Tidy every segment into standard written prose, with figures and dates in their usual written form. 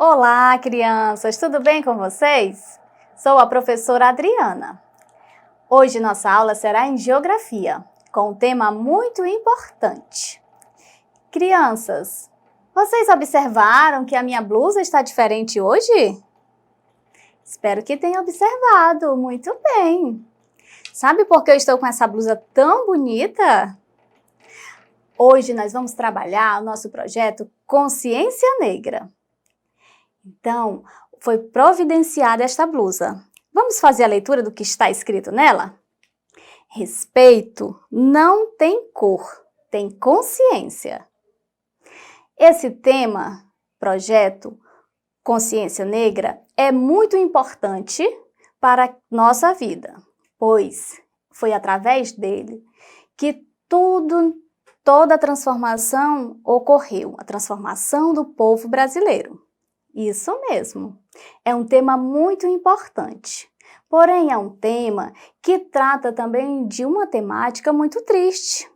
Olá, crianças! Tudo bem com vocês? Sou a professora Adriana. Hoje nossa aula será em Geografia, com um tema muito importante. Crianças, vocês observaram que a minha blusa está diferente hoje? Espero que tenham observado. Muito bem! Sabe por que eu estou com essa blusa tão bonita? Hoje nós vamos trabalhar o nosso projeto Consciência Negra. Então, foi providenciada esta blusa. Vamos fazer a leitura do que está escrito nela? Respeito não tem cor, tem consciência. Esse tema, projeto Consciência Negra, é muito importante para a nossa vida, pois foi através dele que toda a transformação ocorreu, a transformação do povo brasileiro. Isso mesmo, é um tema muito importante, porém é um tema que trata também de uma temática muito triste,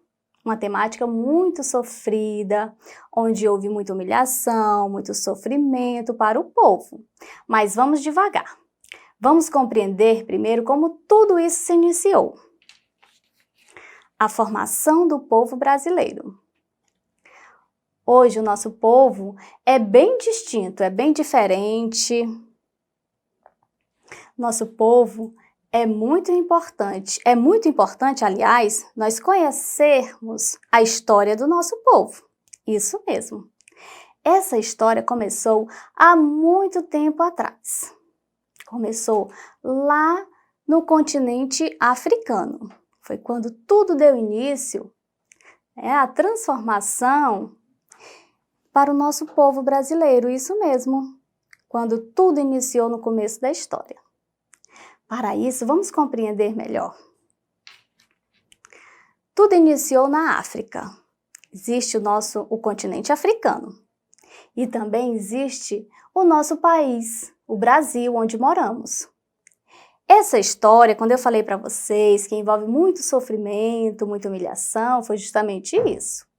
uma temática muito sofrida, onde houve muita humilhação, muito sofrimento para o povo. Mas vamos devagar, vamos compreender primeiro como tudo isso se iniciou. A formação do povo brasileiro. Hoje o nosso povo é bem distinto, é bem diferente. Nosso povo é muito importante, aliás, nós conhecermos a história do nosso povo. Isso mesmo. Essa história começou há muito tempo atrás. Começou lá no continente africano. Foi quando tudo deu início, a transformação para o nosso povo brasileiro, isso mesmo, quando tudo iniciou no começo da história. Para isso, vamos compreender melhor. Tudo iniciou na África. Existe o continente africano. E também existe o nosso país, o Brasil, onde moramos. Essa história, quando eu falei para vocês que envolve muito sofrimento, muita humilhação, foi justamente isso.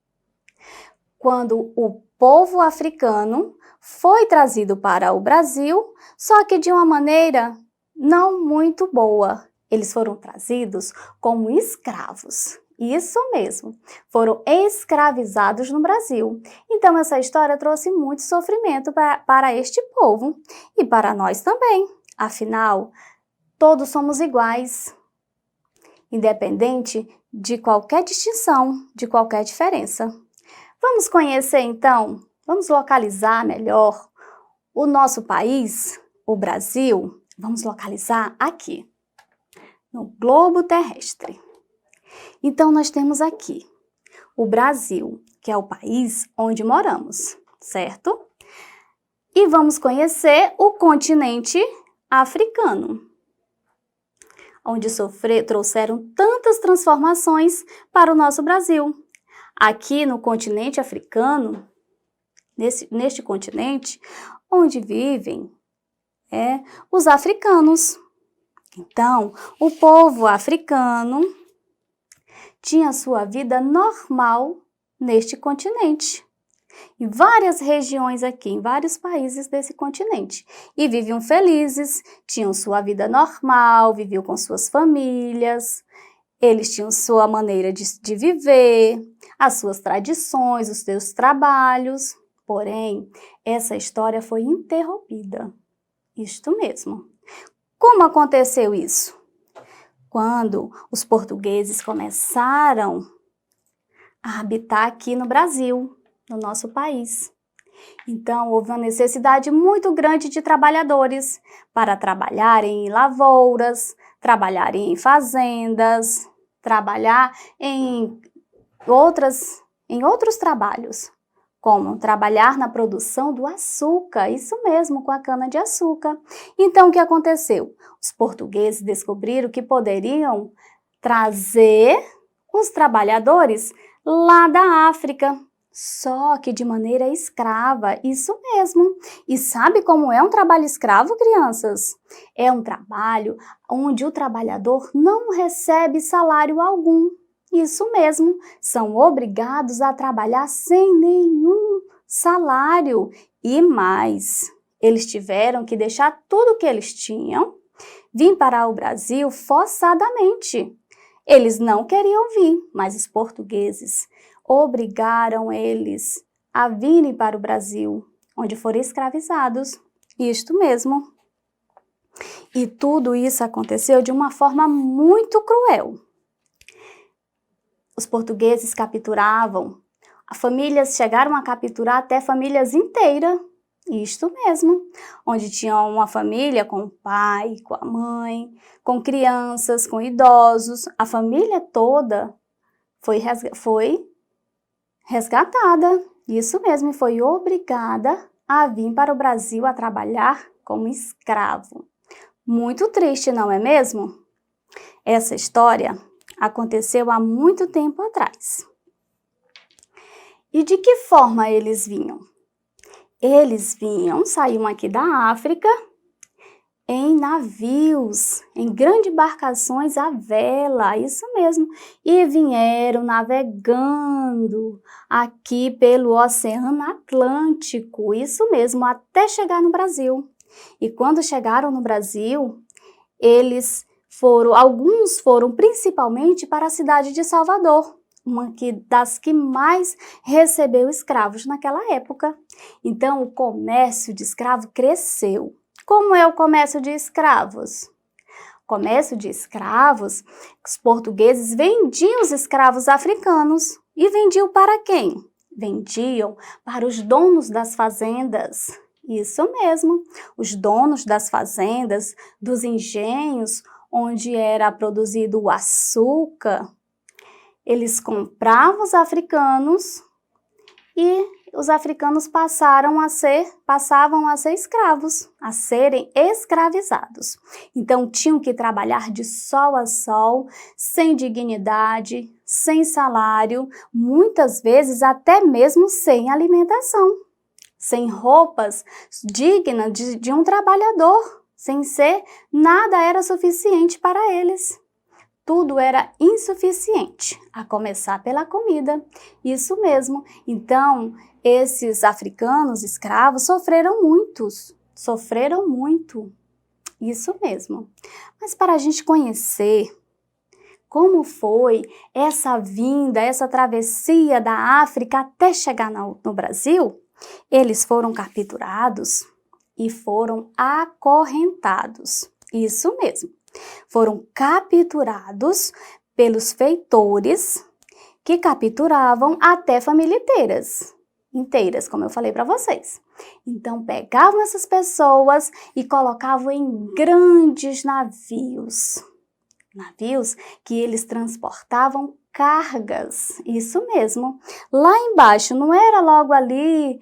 Quando o povo africano foi trazido para o Brasil, só que de uma maneira não muito boa. Eles foram trazidos como escravos. Isso mesmo, foram escravizados no Brasil. Então essa história trouxe muito sofrimento para este povo e para nós também. Afinal, todos somos iguais, independente de qualquer distinção, de qualquer diferença. Vamos conhecer então, vamos localizar melhor o nosso país, o Brasil. Vamos localizar aqui, no globo terrestre. Então nós temos aqui o Brasil, que é o país onde moramos, certo? E vamos conhecer o continente africano, onde trouxeram tantas transformações para o nosso Brasil. Aqui no continente africano, neste continente, onde vivem os africanos. Então, o povo africano tinha sua vida normal neste continente, em várias regiões aqui, em vários países desse continente. E viviam felizes, tinham sua vida normal, viviam com suas famílias, eles tinham sua maneira de viver, as suas tradições, os seus trabalhos. Porém, essa história foi interrompida. Isto mesmo. Como aconteceu isso? Quando os portugueses começaram a habitar aqui no Brasil, no nosso país. Então, houve uma necessidade muito grande de trabalhadores para trabalharem em lavouras, trabalharem em fazendas, trabalhar em outros trabalhos, como trabalhar na produção do açúcar, isso mesmo, com a cana-de-açúcar. Então, o que aconteceu? Os portugueses descobriram que poderiam trazer os trabalhadores lá da África, só que de maneira escrava, isso mesmo. E sabe como é um trabalho escravo, crianças? É um trabalho onde o trabalhador não recebe salário algum. Isso mesmo, são obrigados a trabalhar sem nenhum salário. E mais, Eles tiveram que deixar tudo o que eles tinham, vir para o Brasil forçadamente. Eles não queriam vir, mas os portugueses obrigaram eles a virem para o Brasil, onde foram escravizados. Isto mesmo. E tudo isso aconteceu de uma forma muito cruel. Os portugueses capturavam, as famílias chegaram a capturar até famílias inteiras. Isto mesmo, onde tinha uma família com o pai, com a mãe, com crianças, com idosos, a família toda foi resgatada. Isso mesmo, e foi obrigada a vir para o Brasil a trabalhar como escravo. Muito triste, não é mesmo? Essa história aconteceu há muito tempo atrás. E de que forma eles vinham? Eles saíam aqui da África em navios, em grandes embarcações à vela, isso mesmo. E vieram navegando aqui pelo Oceano Atlântico, isso mesmo, até chegar no Brasil. E quando chegaram no Brasil, alguns foram principalmente para a cidade de Salvador, uma das que mais recebeu escravos naquela época. Então, o comércio de escravo cresceu. Como é o comércio de escravos? O comércio de escravos, os portugueses vendiam os escravos africanos. E vendiam para quem? Vendiam para os donos das fazendas. Isso mesmo, os donos das fazendas, dos engenhos, onde era produzido o açúcar. Eles compravam os africanos e os africanos passavam a ser escravos, a serem escravizados. Então, tinham que trabalhar de sol a sol, sem dignidade, sem salário, muitas vezes até mesmo sem alimentação, sem roupas dignas de um trabalhador, sem ser, nada era suficiente para eles. Tudo era insuficiente, a começar pela comida. Isso mesmo. Então, esses africanos escravos sofreram muito. Isso mesmo. Mas para a gente conhecer como foi essa vinda, essa travessia da África até chegar no Brasil, eles foram capturados e foram acorrentados. Isso mesmo. Foram capturados pelos feitores que capturavam até famílias inteiras, como eu falei para vocês. Então, pegavam essas pessoas e colocavam em grandes navios que eles transportavam cargas, isso mesmo. Lá embaixo, não era logo ali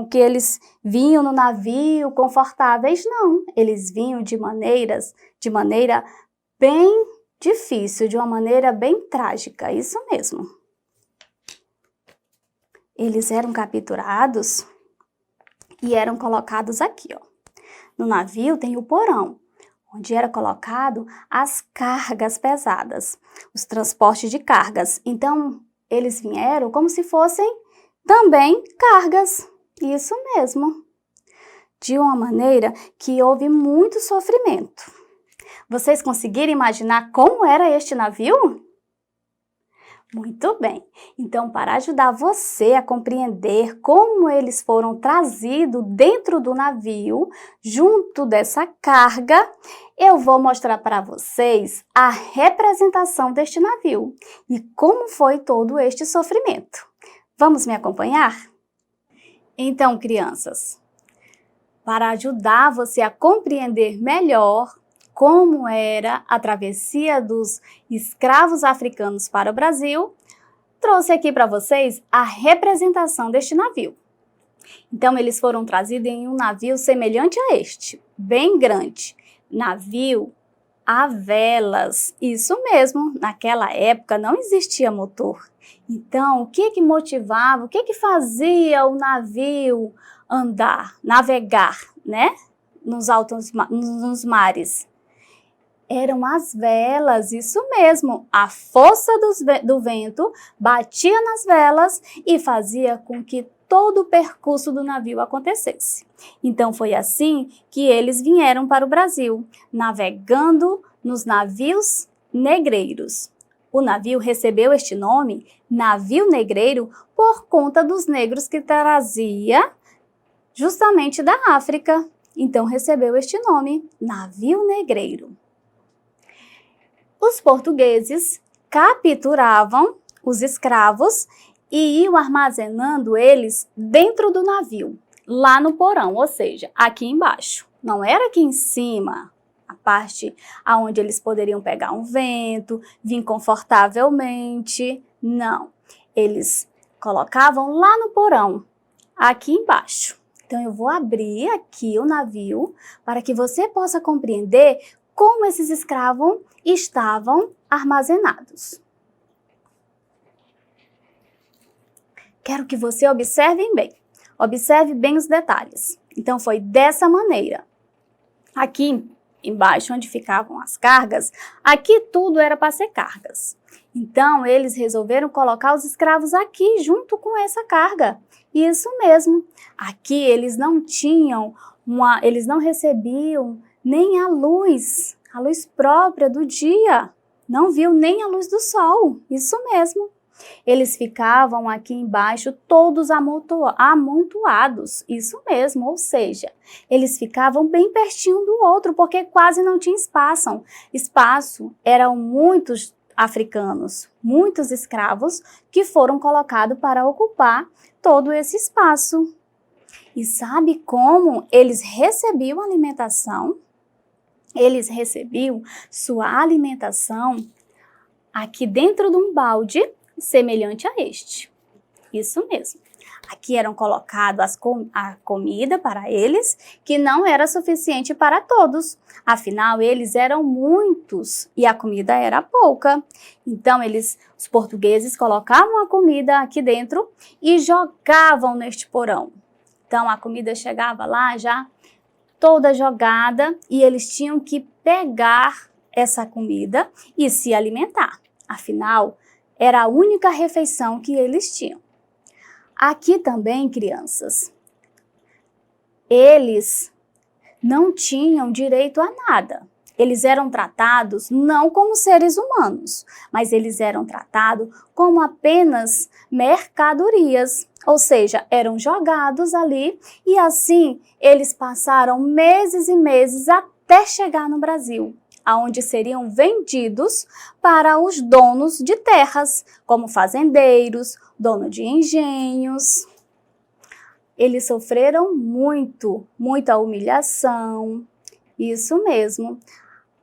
que eles vinham no navio confortáveis, não. Eles vinham de maneira bem difícil, de uma maneira bem trágica, isso mesmo. Eles eram capturados e eram colocados aqui, ó. No navio tem o porão, onde era colocado as cargas pesadas, os transportes de cargas. Então, eles vieram como se fossem também cargas, isso mesmo, de uma maneira que houve muito sofrimento. Vocês conseguiram imaginar como era este navio? Muito bem. Então, para ajudar você a compreender como eles foram trazidos dentro do navio, junto dessa carga, eu vou mostrar para vocês a representação deste navio e como foi todo este sofrimento. Vamos me acompanhar? Então, crianças, para ajudar você a compreender melhor como era a travessia dos escravos africanos para o Brasil, trouxe aqui para vocês a representação deste navio. Então, eles foram trazidos em um navio semelhante a este, bem grande, navio a velas. Isso mesmo, naquela época não existia motor. Então, o que motivava, o que fazia o navio navegar, né? Nos mares? Eram as velas, isso mesmo. A força do vento batia nas velas e fazia com que todo o percurso do navio acontecesse. Então foi assim que eles vieram para o Brasil, navegando nos navios negreiros. O navio recebeu este nome, navio negreiro, por conta dos negros que trazia justamente da África. Então recebeu este nome, navio negreiro. Os portugueses capturavam os escravos e iam armazenando eles dentro do navio, lá no porão, ou seja, aqui embaixo. Não era aqui em cima, a parte aonde eles poderiam pegar um vento, vir confortavelmente. Não, eles colocavam lá no porão, aqui embaixo. Então eu vou abrir aqui o navio para que você possa compreender como esses escravos estavam armazenados. Quero que você observe bem os detalhes. Então foi dessa maneira. Aqui embaixo, onde ficavam as cargas, aqui tudo era para ser cargas. Então eles resolveram colocar os escravos aqui junto com essa carga. Isso mesmo. Aqui eles não recebiam nem a luz própria do dia. Não viu nem a luz do sol. Isso mesmo. Eles ficavam aqui embaixo todos amontoados, isso mesmo, ou seja, eles ficavam bem pertinho do outro, porque quase não tinha espaço. Eram muitos africanos, muitos escravos que foram colocados para ocupar todo esse espaço. E sabe como eles recebiam alimentação? Eles recebiam sua alimentação aqui dentro de um balde, semelhante a este. Isso mesmo. Aqui eram colocadas a comida para eles, que não era suficiente para todos. Afinal, eles eram muitos e a comida era pouca. Então, os portugueses colocavam a comida aqui dentro e jogavam neste porão. Então, a comida chegava lá já toda jogada e eles tinham que pegar essa comida e se alimentar. Afinal, era a única refeição que eles tinham. Aqui também, crianças, eles não tinham direito a nada. Eles eram tratados não como seres humanos, mas eles eram tratados como apenas mercadorias, ou seja, eram jogados ali e assim eles passaram meses e meses até chegar no Brasil, aonde seriam vendidos para os donos de terras, como fazendeiros, dono de engenhos. Eles sofreram muita humilhação, isso mesmo.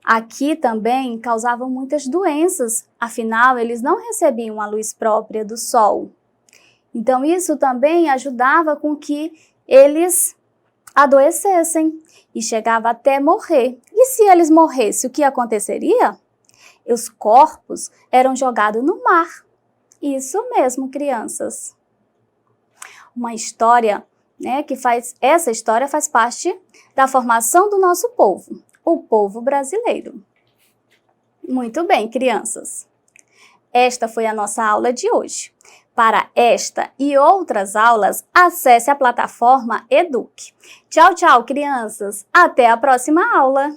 Aqui também causavam muitas doenças, afinal eles não recebiam a luz própria do sol. Então isso também ajudava com que eles adoecessem e chegava até morrer. E se eles morressem, o que aconteceria? Os corpos eram jogados no mar. Isso mesmo, crianças. Uma história, essa história faz parte da formação do nosso povo, o povo brasileiro. Muito bem, crianças. Esta foi a nossa aula de hoje. Para esta e outras aulas, acesse a plataforma Eduque. Tchau, tchau, crianças. Até a próxima aula.